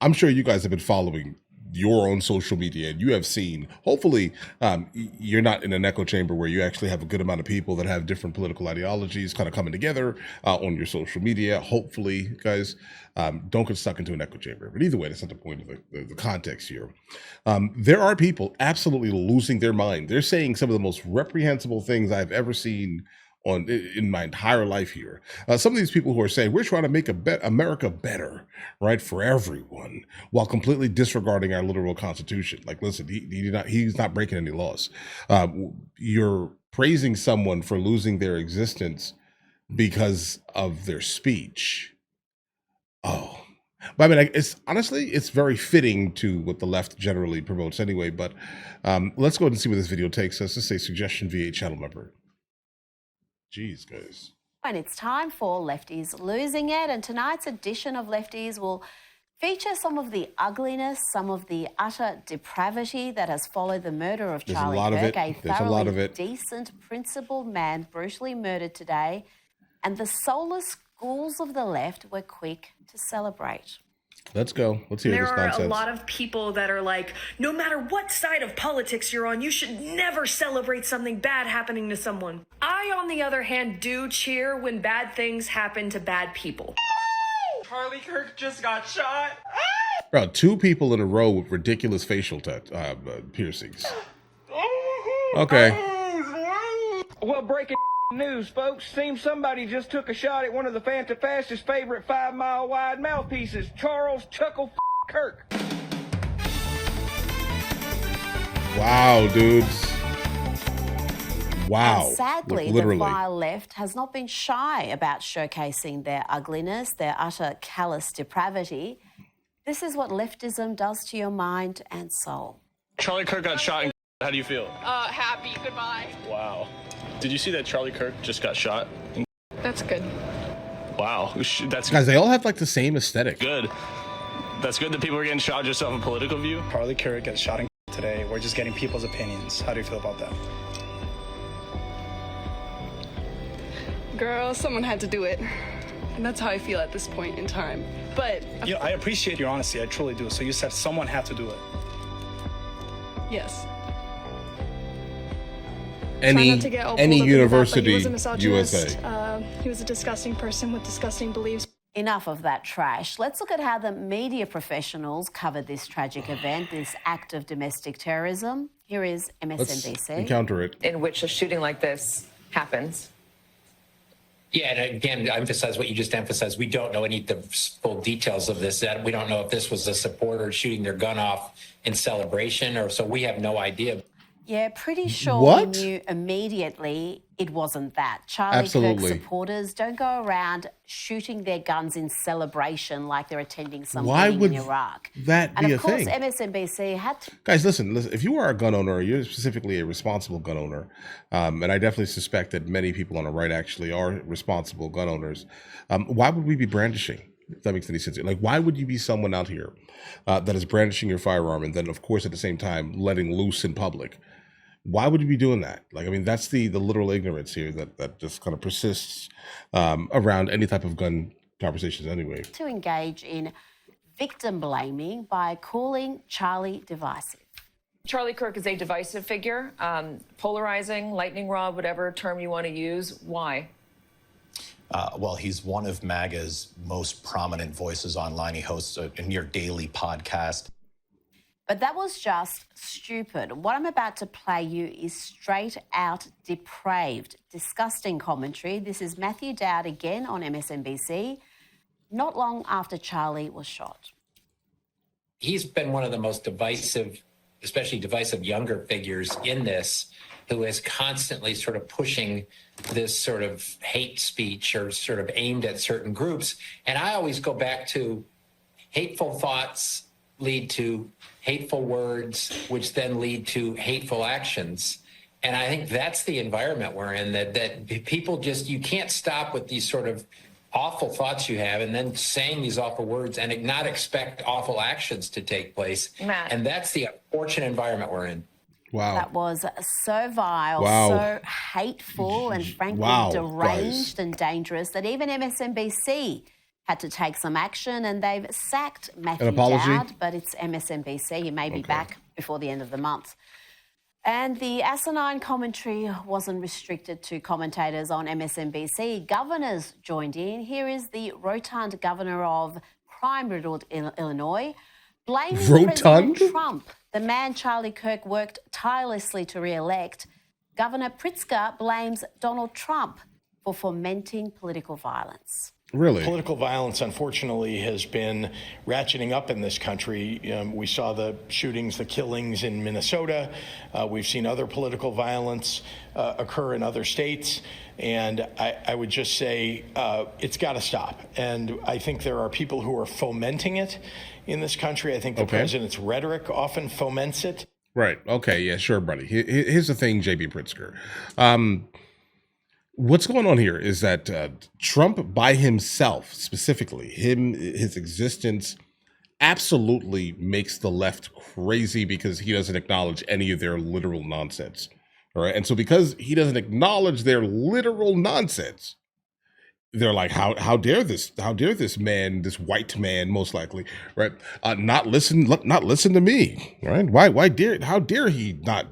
I'm sure you guys have been following your own social media, and you have seen, hopefully you're not in an echo chamber where you actually have a good amount of people that have different political ideologies kind of coming together on your social media. Hopefully, guys, don't get stuck into an echo chamber. But either way, that's not the point of the context here. There are people absolutely losing their mind. They're saying some of the most reprehensible things I've ever seen in my entire life here. Some of these people who are saying we're trying to make America better, right, for everyone, while completely disregarding our literal constitution. Like, listen, he's not breaking any laws. You're praising someone for losing their existence because of their speech. Oh, but I mean, it's honestly, it's very fitting to what the left generally promotes anyway. But let's go ahead and see where this video takes us. This is a suggestion via a channel member. Jeez, guys. And it's time for Lefties Losing It. And tonight's edition of Lefties will feature some of the ugliness, some of the utter depravity that has followed the murder of Charlie Kirk, a thoroughly decent, principled man brutally murdered today. And the soulless ghouls of the left were quick to celebrate. Let's go. Let's hear this nonsense. There are a lot of people that are like, no matter what side of politics you're on, you should never celebrate something bad happening to someone. I, on the other hand, do cheer when bad things happen to bad people. Charlie Kirk just got shot. Bro, 2 people in a row with ridiculous facial piercings. Okay. Well, breaking news, folks. Seems somebody just took a shot at one of the Fastest favorite 5-mile wide mouthpieces, Charles Chuckle Kirk. Wow, dudes. Wow. And sadly, the vile left has not been shy about showcasing their ugliness, their utter callous depravity. This is what leftism does to your mind and soul. Charlie Kirk got shot. How do you feel? Happy. Goodbye. Wow. Did you see that Charlie Kirk just got shot? That's good. Wow. That's guys, they all have like the same aesthetic. Good. That's good that people are getting shot just off a political view. Charlie Kirk gets shot today. We're just getting people's opinions. How do you feel about that? Girl, someone had to do it. And that's how I feel at this point in time. But you know, I appreciate your honesty. I truly do. So you said someone had to do it. Yes. Any university, he was a misogynist. USA. He was a disgusting person with disgusting beliefs. Enough of that trash. Let's look at how the media professionals covered this tragic event, this act of domestic terrorism. Here is MSNBC. Let's encounter it. In which a shooting like this happens. Yeah, and again, I emphasize what you just emphasized. We don't know any of the full details of this. That we don't know if this was a supporter shooting their gun off in celebration, or so we have no idea. Yeah, pretty sure we knew immediately it wasn't that. Charlie Kirk supporters don't go around shooting their guns in celebration like they're attending some meeting in Iraq. That be and a of course, thing? MSNBC had to... Guys, listen, if you are a gun owner, you're specifically a responsible gun owner, and I definitely suspect that many people on the right actually are responsible gun owners, why would we be brandishing? If that makes any sense. Like, why would you be someone out here that is brandishing your firearm and then, of course, at the same time, letting loose in public? Why would you be doing that? Like, I mean, that's the literal ignorance here that just kind of persists around any type of gun conversations anyway. To engage in victim blaming by calling Charlie divisive. Charlie Kirk is a divisive figure, polarizing, lightning rod, whatever term you want to use. Why? Well, he's one of MAGA's most prominent voices online. He hosts a near daily podcast. But that was just stupid. What I'm about to play you is straight out depraved, disgusting commentary. This is Matthew Dowd again on MSNBC, not long after Charlie was shot. He's been one of the most divisive, especially divisive younger figures in this, who is constantly sort of pushing this sort of hate speech or sort of aimed at certain groups. And I always go back to hateful thoughts lead to hateful words, which then lead to hateful actions. And I think that's the environment we're in, that people just, you can't stop with these sort of awful thoughts you have and then saying these awful words and not expect awful actions to take place. Matt. And that's the unfortunate environment we're in. Wow. That was so vile, so hateful and frankly deranged and dangerous that even MSNBC had to take some action, and they've sacked Matthew apology? Dowd, but it's MSNBC. He may be back before the end of the month. And the asinine commentary wasn't restricted to commentators on MSNBC. Governors joined in. Here is the rotund governor of crime-riddled Illinois, blaming President Trump, the man Charlie Kirk worked tirelessly to re-elect. Governor Pritzker blames Donald Trump for fomenting political violence. Really? Political violence, unfortunately, has been ratcheting up in this country. We saw the shootings, the killings in Minnesota. We've seen other political violence occur in other states. And I would just say it's got to stop. And I think there are people who are fomenting it in this country. I think the president's rhetoric often foments it. Right. Okay. Yeah, sure, buddy. Here's the thing, J.B. Pritzker. What's going on here is that Trump by himself, specifically, his existence absolutely makes the left crazy because he doesn't acknowledge any of their literal nonsense. All right. And so because he doesn't acknowledge their literal nonsense, they're like, how dare this man, this white man, most likely, right? Not listen to me, right? How dare he not,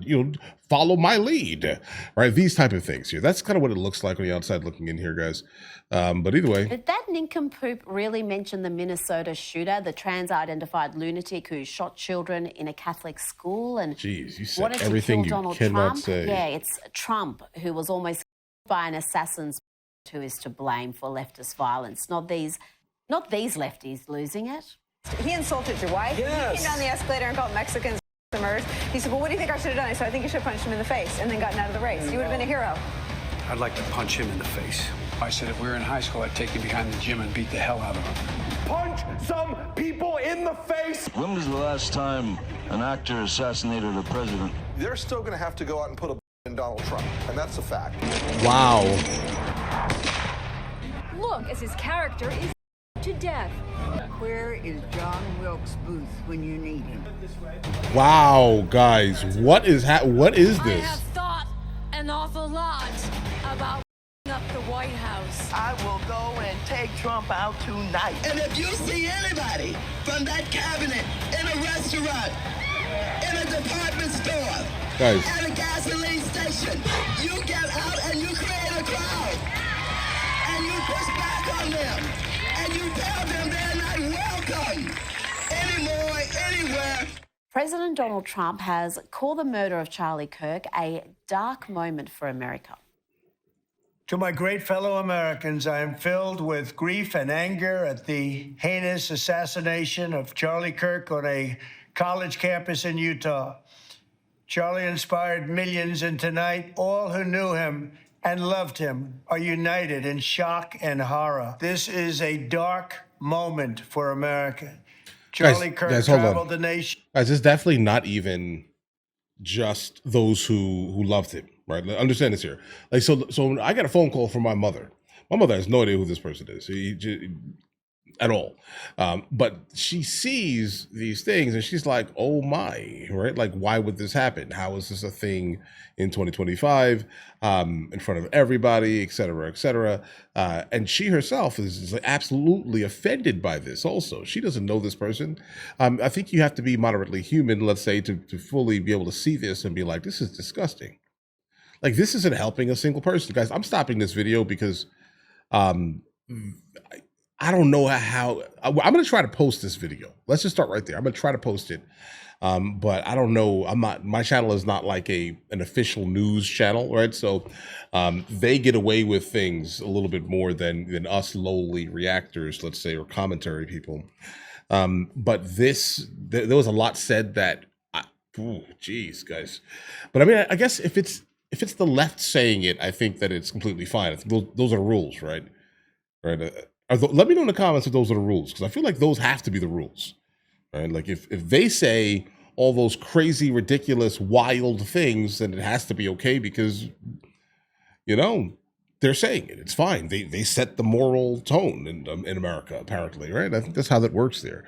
follow my lead, right? These type of things here. That's kind of what it looks like on the outside looking in here, guys. But either way. Did that nincompoop really mention the Minnesota shooter, the trans-identified lunatic who shot children in a Catholic school? And jeez, you said everything you cannot Trump? say. Yeah, it's Trump who was almost killed by an assassin's who is to blame for leftist violence, not these lefties losing it. He insulted your wife. Yes. He came down the escalator and called Mexicans customers. He said, well, what do you think I should have done? I said, I think you should have punched him in the face and then gotten out of the race. You would have been a hero. I'd like to punch him in the face. I said if we were in high school, I'd take him behind the gym and beat the hell out of him. Punch some people in the face! When was the last time an actor assassinated a president? They're still going to have to go out and put a in Donald Trump, and that's a fact. Wow. Look, as his character is to death. Where is John Wilkes Booth when you need him? Wow, guys, what is this? I have thought an awful lot about up the White House. I will go and take Trump out tonight. And if you see anybody from that cabinet in a restaurant, in a department store, guys, at a gasoline station, you get out and you create a crowd. And you push back on them. And you tell them they're not welcome anymore, anywhere. President Donald Trump has called the murder of Charlie Kirk a dark moment for America. To my great fellow Americans, I am filled with grief and anger at the heinous assassination of Charlie Kirk on a college campus in Utah. Charlie inspired millions, and tonight, all who knew him and loved him are united in shock and horror. This is a dark moment for America. Charlie Kirk traveled the nation. Guys, it's definitely not even just those who loved him, right? Understand this here. Like, so I got a phone call from my mother. My mother has no idea who this person is at all. But she sees these things and she's like, oh my, right? Like, why would this happen? How is this a thing in 2025 in front of everybody, et cetera, et cetera? And she herself is absolutely offended by this also. She doesn't know this person. I think you have to be moderately human, let's say, to fully be able to see this and be like, this is disgusting. Like, this isn't helping a single person. Guys, I'm stopping this video because I don't know how. I'm going to try to post this video. Let's just start right there. I'm going to try to post it. But I don't know. My channel is not like an official news channel, right? So they get away with things a little bit more than us lowly reactors, let's say, or commentary people. But there was a lot said that, geez, guys. But I mean, I guess if it's the left saying it, I think that it's completely fine. I think those are the rules, right? Right. Let me know in the comments if those are the rules, because I feel like those have to be the rules, right? Like if they say all those crazy, ridiculous, wild things, then it has to be okay because, they're saying it. It's fine. They set the moral tone in America, apparently, right? I think that's how that works there.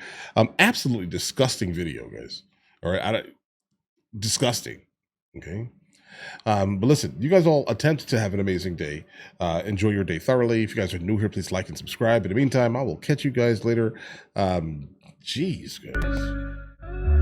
Absolutely disgusting video, guys. All right, disgusting. Okay. But listen, you guys all attempt to have an amazing day. Enjoy your day thoroughly. If you guys are new here, please like and subscribe. In the meantime, I will catch you guys later. Jeez, guys.